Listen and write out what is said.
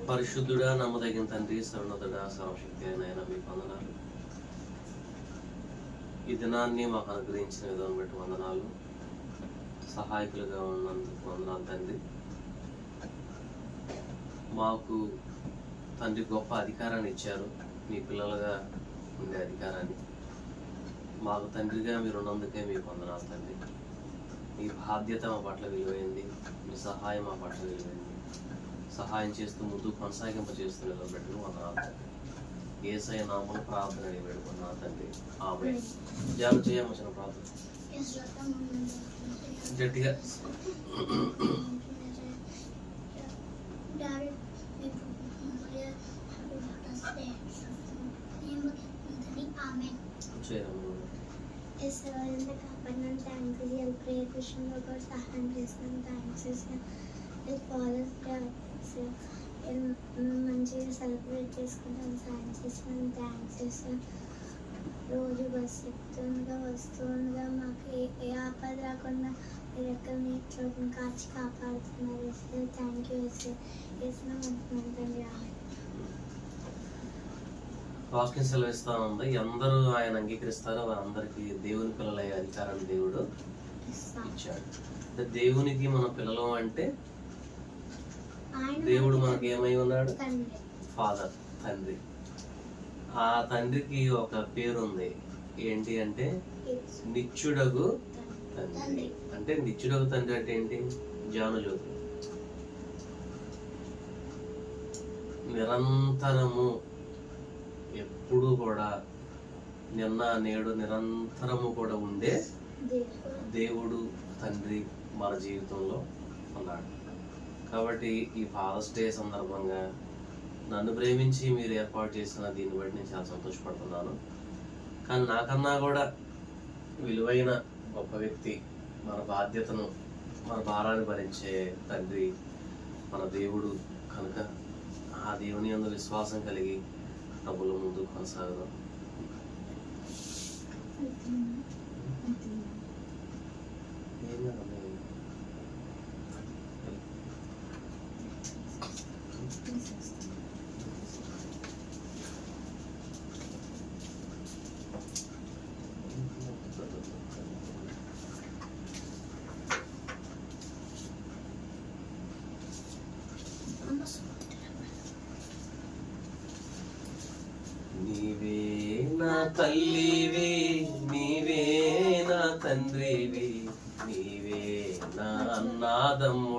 పరిశుద్ధుడా, నమ్మదగిన తండ్రి, సర్వోన్నతుడా, సర్వశక్తి అయిన మీకు వందనాలు. ఈ దినాన్ని మాకు అనుగ్రహించిన విధానం బట్టి వందనాలు. సహాయకులుగా ఉన్నందుకు వందనాలు తండ్రి. మాకు తండ్రి గొప్ప అధికారాన్ని ఇచ్చారు, మీ పిల్లలుగా ఉండే అధికారాన్ని. మాకు తండ్రిగా మీరు ఉన్నందుకే మీకు వందనాలు తండ్రి. మీ బాధ్యత మా పట్ల విలువైంది, మీ సహాయం మా పట్ల విలువైంది. సహాయం చేస్తూ ముందు కొనసాగింప చేస్తూ నిలబెట్టు వందనాలు తండ్రి. యేసయ్య నామములో ప్రార్థన వేడుకున్నా తండ్రి, ఆమేన్. ధ్యానం చేయవలసిన ప్రార్థన గట్టిగా. కాపాడినాను, థ్యాంక్స్. ప్రేయర్ విషయంలో కూడా సహాయం చేస్తున్నాను, థ్యాంక్స్. మంచిగా సెలబ్రేట్ చేసుకుంటాను, సాయం చేస్తున్నాను, థ్యాంక్స్. రోజు బస్సు ఎక్కుతుండగా వస్తుండగా మాకు ఏ ఆపద రాకుండా మీరు ఎక్కడ మీ చోటుని కాచి కాపాడుతున్నారు. థ్యాంక్ యూ వేసిన మంచి. వాక్యం సెలవిస్తా ఉంది, అందరూ ఆయన అంగీకరిస్తారో వారందరికీ దేవుని పిల్లలయ్యే అధికారాన్ని దేవుడు ఇచ్చాడు. దేవునికి మన పిల్లలు అంటే దేవుడు మనకి ఏమై ఉన్నాడు? ఫాదర్, తండ్రి. ఆ తండ్రికి ఒక పేరు ఉంది, ఏంటి అంటే నిత్యుడగు తండ్రి. అంటే నిత్యుడగు తండ్రి అంటే ఏంటి? జ్ఞానజ్యోతి. నిరంతరము ఎప్పుడు కూడా నిన్న నేడు నిరంతరము కూడా ఉండే దేవుడు తండ్రి మన జీవితంలో ఉన్నాడు. కాబట్టి ఈ ఫాదర్స్ డే సందర్భంగా నన్ను ప్రేమించి మీరు ఏర్పాటు చేసిన దీన్ని బట్టి నేను చాలా సంతోషపడుతున్నాను. కానీ నాకన్నా కూడా విలువైన గొప్ప వ్యక్తి, మన బాధ్యతను, మన భారాన్ని భరించే తండ్రి మన దేవుడు కనుక ఆ దేవుని యందు విశ్వాసం కలిగి ప్రభుల ముందు కొనసాగదాం. నీవే నా తల్లివి, నీవే నా తండ్రివి, నీవే నా అన్నాదము